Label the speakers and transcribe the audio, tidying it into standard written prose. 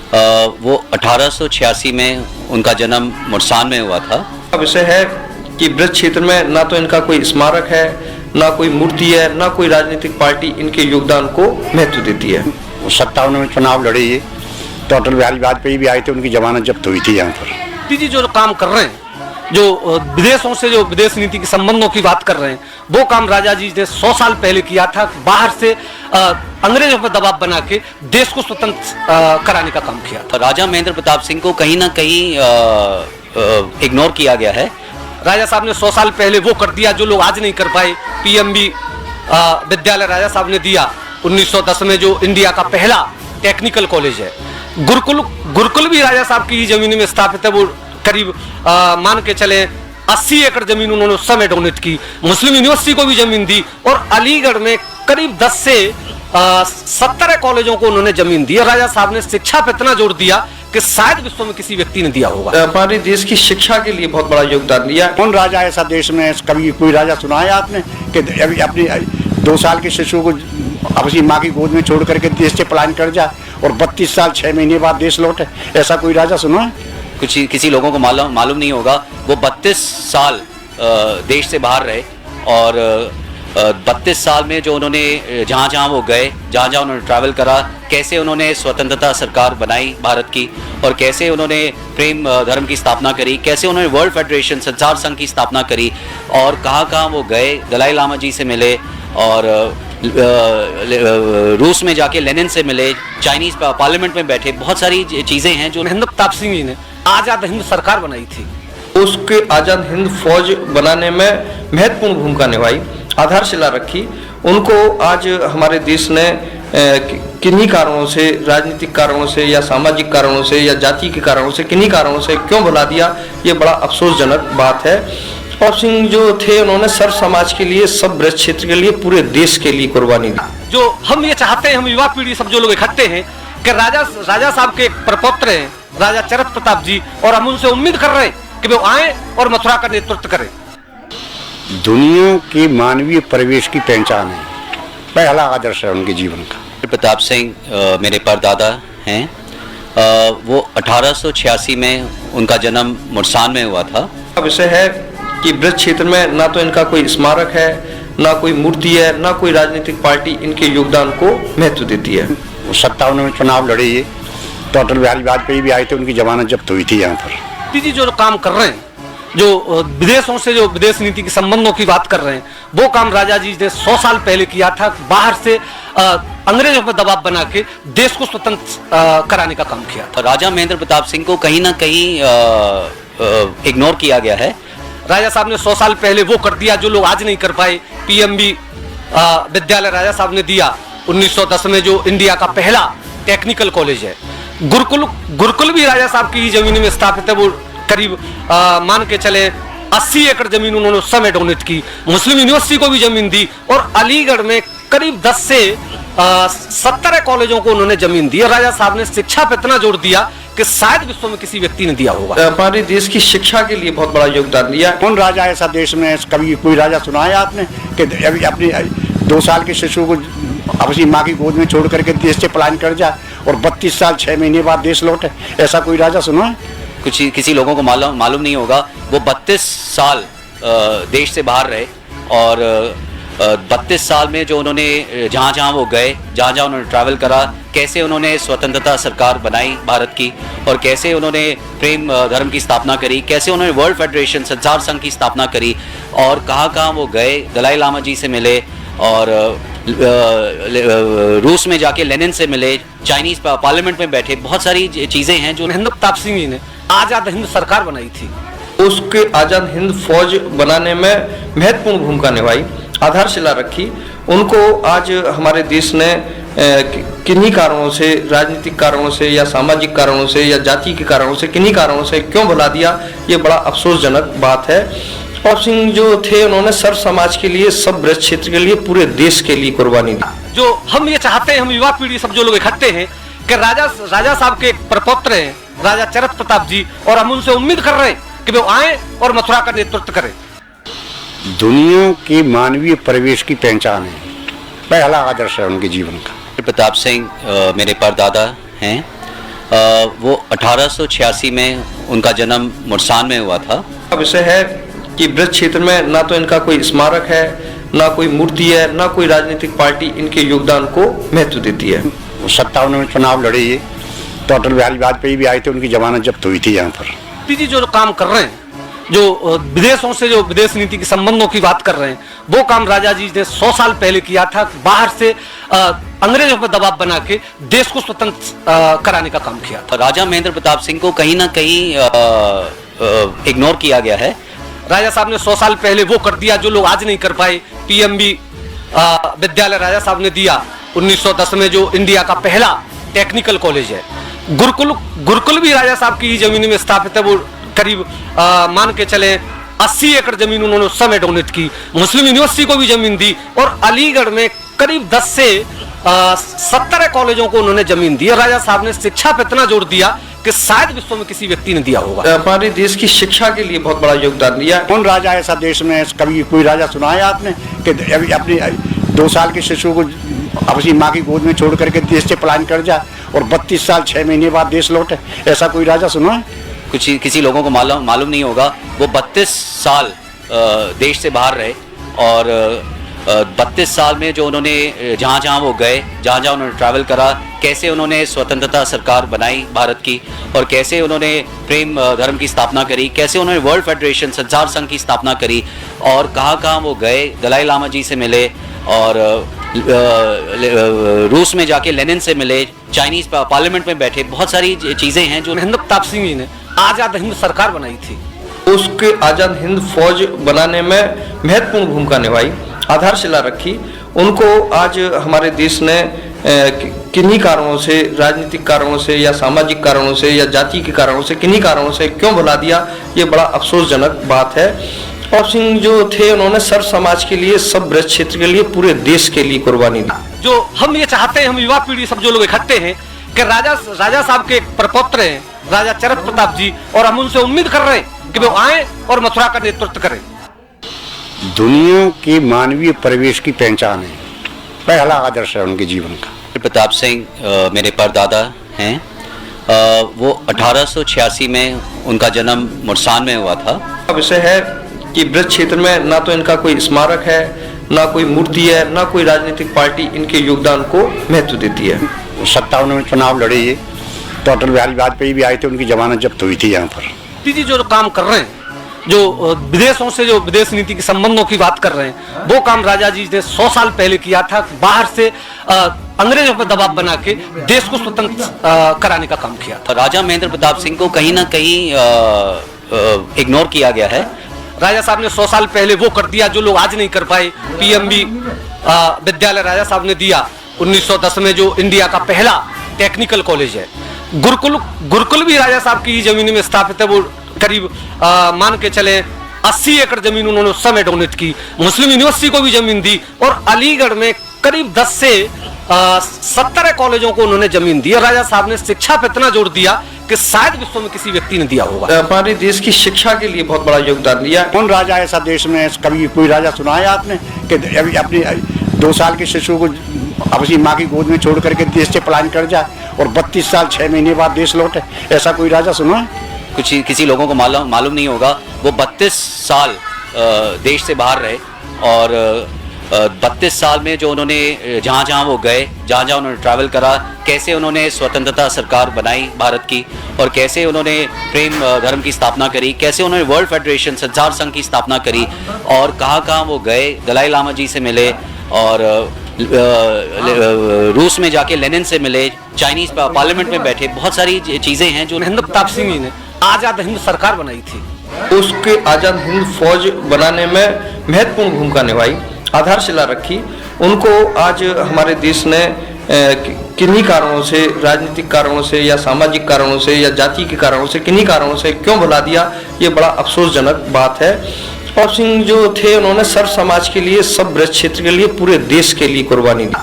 Speaker 1: वो 1886 में उनका जन्म मुरसान में हुआ था।
Speaker 2: विषय है कि ब्रज क्षेत्र में ना तो इनका कोई स्मारक है, ना कोई मूर्ति है, ना कोई राजनीतिक पार्टी इनके योगदान को महत्व देती है।
Speaker 3: 57 में चुनाव लड़े ये, तो अटल बिहारी वाजपेयी भी आए थे, उनकी जमानत जब्त हुई थी यहाँ पर।
Speaker 4: मोदी जी जो काम कर रहे हैं, जो विदेशों से जो विदेश नीति के संबंधों की बात कर रहे हैं, वो काम राजा जी ने 100 साल पहले किया था। बाहर से अंग्रेजों पर दबाव बना के देश को स्वतंत्र कराने का काम किया था।
Speaker 1: राजा महेंद्र प्रताप सिंह को कहीं ना कहीं इग्नोर किया गया है।
Speaker 4: राजा साहब ने 100 साल पहले वो कर दिया जो लोग आज नहीं कर पाए। पीएमबी विद्यालय राजा साहब ने दिया 1910 में, जो इंडिया का पहला टेक्निकल कॉलेज है। गुरुकुल भी राजा साहब की जमीन में स्थापित है। वो करीब मान के चले 80 एकड़ जमीन उन्होंने उस समय डोनेट की। मुस्लिम यूनिवर्सिटी को भी जमीन दी और अलीगढ़ में करीब 10 से 17 कॉलेजों को उन्होंने जमीन दी। राजा साहब ने शिक्षा पर इतना जोर दिया कि शायद विश्व में किसी व्यक्ति ने दिया होगा।
Speaker 2: हमारे देश की शिक्षा के लिए बहुत बड़ा योगदान दिया।
Speaker 3: कौन राजा ऐसा देश में, कभी कोई राजा सुना है आपने कि अभी अपनी 2 साल के शिशु को अपनी माँ की गोद में छोड़ करके देश से पलायन कर जाए और 32 साल 6 महीने बाद देश लौटे? ऐसा कोई राजा सुना है?
Speaker 1: किसी लोगों को मालूम नहीं होगा। वो 32 साल देश से बाहर रहे और 32 साल में जो उन्होंने जहाँ वो गए, जहाँ उन्होंने ट्रैवल करा, कैसे उन्होंने स्वतंत्रता सरकार बनाई भारत की, और कैसे उन्होंने प्रेम धर्म की स्थापना करी, कैसे उन्होंने वर्ल्ड फेडरेशन संसार संघ की स्थापना करी, और कहाँ वो गए, दलाई लामा जी से मिले, और रूस में जाके लेनिन से मिले, चाइनीज पार्लियामेंट में बैठे। बहुत सारी चीज़ें हैं जो
Speaker 4: महेंद्र प्रताप सिंह जी ने आजाद हिंद सरकार बनाई थी।
Speaker 2: उसके आजाद हिंद फौज बनाने में महत्वपूर्ण भूमिका निभाई, आधारशिला रखी। उनको आज हमारे देश ने किन्हीं कारणों से, राजनीतिक कारणों से या सामाजिक कारणों से या जाति के कारणों से, किन्हीं कारणों से क्यों भुला दिया, ये बड़ा अफसोसजनक बात है। प्रताप सिंह जो थे, उन्होंने सर्व समाज के लिए, सब ब्रज क्षेत्र के लिए, पूरे देश के लिए कुर्बानी दी।
Speaker 4: जो हम ये चाहते हैं, हम युवा पीढ़ी सब जो लोग इकट्ठे हैं कि राजा साहब के प्रपौत्र हैं राजा चरक प्रताप जी, और हम उनसे उम्मीद कर रहे हैं कि वो आए और मथुरा का नेतृत्व करें।
Speaker 3: दुनिया के मानवीय परिवेश की पहचान है, पहला आदर्श है उनके जीवन का।
Speaker 1: प्रताप सिंह मेरे परदादा हैं। वो 1886 में उनका जन्म मुरसान में हुआ था।
Speaker 2: विषय है कि ब्रज क्षेत्र में ना तो इनका कोई स्मारक है, ना कोई मूर्ति है, ना कोई राजनीतिक पार्टी इनके योगदान को महत्व देती है।
Speaker 3: 57 में चुनाव लड़े ये, तो अटल बिहारी वाजपेयी भी आए थे, उनकी जमानत जब्त हुई थी यहाँ पर।
Speaker 4: मोदी जी जो काम कर रहे हैं, जो विदेशों से जो विदेश नीति के संबंधों की बात कर रहे हैं, वो काम राजा जी ने 100 साल पहले किया था। बाहर से अंग्रेजों पर दबाव बना के देश को स्वतंत्र कराने का काम किया था।
Speaker 1: राजा महेंद्र प्रताप सिंह को कहीं ना कहीं इग्नोर किया गया है।
Speaker 4: राजा साहब ने 100 साल पहले वो कर दिया जो लोग आज नहीं कर पाए। पीएमबी विद्यालय राजा साहब ने दिया 1910 में, जो इंडिया का पहला टेक्निकल कॉलेज है। गुरुकुल भी राजा साहब की जमीन में स्थापित है। वो करीब मान के चले 80 एकड़ जमीन उन्होंने उस समय डोनेट की। मुस्लिम यूनिवर्सिटी को भी जमीन दी और अलीगढ़ में करीब 10 से 17 कॉलेजों को उन्होंने जमीन दी। राजा साहब ने शिक्षा पर इतना जोर दिया कि शायद विश्व में किसी व्यक्ति ने दिया होगा।
Speaker 2: हमारे देश की शिक्षा के लिए बहुत बड़ा योगदान दिया।
Speaker 3: कौन राजा ऐसा देश में, कभी कोई राजा सुना है आपने कि अभी अपनी 2 साल के शिशु को अपनी माँ की गोद में छोड़ करके देश से पलायन कर जाए और 32 साल 6 महीने बाद देश लौटे? ऐसा कोई राजा सुना है?
Speaker 1: किसी लोगों को मालूम नहीं होगा। वो 32 साल देश से बाहर रहे और 32 साल में जो उन्होंने जहाँ वो गए, जहाँ उन्होंने ट्रैवल करा, कैसे उन्होंने स्वतंत्रता सरकार बनाई भारत की, और कैसे उन्होंने प्रेम धर्म की स्थापना करी, कैसे उन्होंने वर्ल्ड फेडरेशन संसार संघ की स्थापना करी, और कहाँ वो गए, दलाई लामा जी से मिले, और रूस में जाके लेनिन से मिले, चाइनीज पार्लियामेंट में बैठे। बहुत सारी चीज़ें हैं जो
Speaker 4: महेंद्र प्रताप सिंह जी ने आजाद हिंद सरकार बनाई थी।
Speaker 2: उसके आजाद हिंद फौज बनाने में महत्वपूर्ण भूमिका निभाई, आधारशिला रखी। उनको आज हमारे देश ने किन्हीं कारणों से, राजनीतिक कारणों से या सामाजिक कारणों से या जाति के कारणों से, किन्हीं कारणों से क्यों भुला दिया, ये बड़ा अफसोसजनक बात है। प्रताप सिंह जो थे, उन्होंने सर्व समाज के लिए, सब ब्रज क्षेत्र के लिए, पूरे देश के लिए कुर्बानी दी।
Speaker 4: जो हम ये चाहते हैं, हम युवा पीढ़ी सब जो लोग इकट्ठे हैं कि राजा साहब के प्रपौत्र हैं राजा चरक प्रताप जी, और हम उनसे उम्मीद कर रहे हैं कि वो आए और मथुरा का नेतृत्व करें।
Speaker 3: दुनिया के मानवीय परिवेश की पहचान है, पहला आदर्श है उनके जीवन का।
Speaker 1: प्रताप सिंह मेरे परदादा हैं। वो 1886 में उनका जन्म मुरसान में हुआ था।
Speaker 2: विषय है कि ब्रज क्षेत्र में ना तो इनका कोई स्मारक है, ना कोई मूर्ति है, ना कोई राजनीतिक पार्टी इनके योगदान को महत्व देती है।
Speaker 3: 57 में चुनाव लड़े ये, तो अटल बिहारी वाजपेयी भी आए थे, उनकी जमानत जब्त हुई थी यहाँ पर।
Speaker 4: जी जो काम कर रहे हैं, जो विदेशों से जो विदेश नीति के संबंधों की बात कर रहे हैं, वो काम राजा जी ने 100 साल पहले किया था। बाहर से अंग्रेजों पर दबाव बना के देश को स्वतंत्र कराने का काम किया था।
Speaker 1: राजा महेंद्र प्रताप सिंह को कहीं ना कहीं इग्नोर किया गया है।
Speaker 4: राजा साहब ने 100 साल पहले वो कर दिया जो लोग आज नहीं कर पाए। पीएमबी विद्यालय राजा साहब ने दिया 1910 में, जो इंडिया का पहला टेक्निकल कॉलेज है। गुरुकुल भी राजा साहब की ही जमीन में स्थापित है। वो करीब मान के चले 80 एकड़ जमीन उन्होंने उस समय डोनेट की। मुस्लिम यूनिवर्सिटी को भी जमीन दी और अलीगढ़ में करीब 10 से 70 कॉलेजों को उन्होंने जमीन दी। राजा साहब ने शिक्षा पर इतना जोर दिया कि शायद विश्व में किसी व्यक्ति ने दिया होगा।
Speaker 2: हमारे देश की शिक्षा के लिए बहुत बड़ा योगदान दिया।
Speaker 3: कौन राजा ऐसा देश में, कभी कोई राजा सुना है आपने कि अभी अपनी 2 साल के शिशु को अपनी माँ की गोद में छोड़ करके देश से पलायन कर जाए और 32 साल 6 महीने बाद देश लौटे? ऐसा कोई राजा सुना है?
Speaker 1: किसी लोगों को मालूम नहीं होगा। वो 32 साल देश से बाहर रहे और 32 साल में जो उन्होंने जहाँ वो गए, जहाँ उन्होंने ट्रैवल करा, कैसे उन्होंने स्वतंत्रता सरकार बनाई भारत की, और कैसे उन्होंने प्रेम धर्म की स्थापना करी, कैसे उन्होंने वर्ल्ड फेडरेशन संसार संघ की स्थापना करी, और कहाँ वो गए, दलाई लामा जी से मिले, और रूस में जाके लेनिन से मिले, चाइनीज पार्लियामेंट में बैठे। बहुत सारी चीज़ें हैं जो
Speaker 4: महेंद्र प्रताप सिंह जी ने आज़ाद हिंद सरकार बनाई थी।
Speaker 2: उसके आज़ाद हिंद फौज बनाने में महत्वपूर्ण भूमिका निभाई, आधारशिला रखी। उनको आज हमारे देश ने किन्हीं कारणों से, राजनीतिक कारणों से या सामाजिक कारणों से या जाति के कारणों से, किन्हीं कारणों से क्यों भुला दिया, ये बड़ा अफसोसजनक बात है। और सिंह जो थे, उन्होंने सर्व समाज के लिए, सब ब्रज क्षेत्र के लिए, पूरे देश के लिए कुर्बानी दी।
Speaker 4: जो हम ये चाहते हैं, हम युवा पीढ़ी सब जो लोग इकट्ठे हैं कि राजा साहब के एक प्रपौत्र हैं राजा चरक प्रताप जी, और हम उनसे उम्मीद कर रहे हैं कि वो आए और मथुरा का नेतृत्व करें।
Speaker 3: दुनिया की मानवीय परिवेश की पहचान है, पहला आदर्श है उनके जीवन का।
Speaker 1: प्रताप सिंह मेरे परदादा हैं। वो 1886 में उनका जन्म मुरसान में हुआ था।
Speaker 2: विषय है कि ब्रज क्षेत्र में ना तो इनका कोई स्मारक है, ना कोई मूर्ति है, ना कोई राजनीतिक पार्टी इनके योगदान को महत्व देती है।
Speaker 3: 57 में चुनाव लड़े ये, तो अटल बिहारी वाजपेयी भी आए थे, उनकी जमानत जब्त हुई थी यहाँ पर।
Speaker 4: जी जो काम कर रहे हैं, जो विदेशों से जो विदेश नीति के संबंधों की बात कर रहे हैं, वो काम राजा जी ने 100 साल पहले किया था। बाहर से अंग्रेजों पर दबाव बना के देश को स्वतंत्र कराने का काम किया था।
Speaker 1: राजा महेंद्र प्रताप सिंह को कहीं ना कहीं इग्नोर किया गया है।
Speaker 4: राजा साहब ने 100 साल पहले वो कर दिया जो लोग आज नहीं कर पाए। पीएमबी विद्यालय राजा साहब ने दिया 1910 में, जो इंडिया का पहला टेक्निकल कॉलेज है। गुरुकुल भी राजा साहब की ही जमीन में स्थापित है। वो करीब मान के चले 80 एकड़ जमीन उन्होंने उस समय डोनेट की। मुस्लिम यूनिवर्सिटी को भी जमीन दी और अलीगढ़ में करीब 10 से 70 कॉलेजों को उन्होंने जमीन दी। राजा साहब ने शिक्षा पर इतना जोर दिया कि शायद विश्व में किसी व्यक्ति ने दिया होगा।
Speaker 2: हमारे देश की शिक्षा के लिए बहुत बड़ा योगदान दिया।
Speaker 3: कौन राजा ऐसा देश में, कभी कोई राजा सुना है आपने कि अभी अपनी 2 साल के शिशु को अपनी माँ की गोद में छोड़ करके देश से पलायन कर जाए और 32 साल 6 महीने बाद देश लौटे? ऐसा कोई राजा सुना है?
Speaker 1: किसी लोगों को मालूम नहीं होगा। वो 32 साल देश से बाहर रहे और 32 साल में जो उन्होंने जहाँ वो गए, जहाँ उन्होंने ट्रैवल करा, कैसे उन्होंने स्वतंत्रता सरकार बनाई भारत की, और कैसे उन्होंने प्रेम धर्म की स्थापना करी, कैसे उन्होंने वर्ल्ड फेडरेशन संसार संघ की स्थापना करी, और कहाँ वो गए, दलाई लामा जी से मिले, और रूस में जाके लेनिन से मिले, चाइनीज पार्लियामेंट में बैठे। बहुत सारी चीज़ें हैं जो
Speaker 4: महेंद्र प्रताप सिंह जी ने आज़ाद हिंद सरकार बनाई थी।
Speaker 2: उसके आज़ाद हिंद फौज बनाने में महत्वपूर्ण भूमिका निभाई, आधारशिला रखी। उनको आज हमारे देश ने किन्हीं कारणों से, राजनीतिक कारणों से या सामाजिक कारणों से या जाति के कारणों से, किन्हीं कारणों से क्यों भुला दिया, ये बड़ा अफसोसजनक बात है। और सिंह जो थे, उन्होंने सर्व समाज के लिए, सब ब्रज क्षेत्र के लिए, पूरे देश के लिए कुर्बानी दी।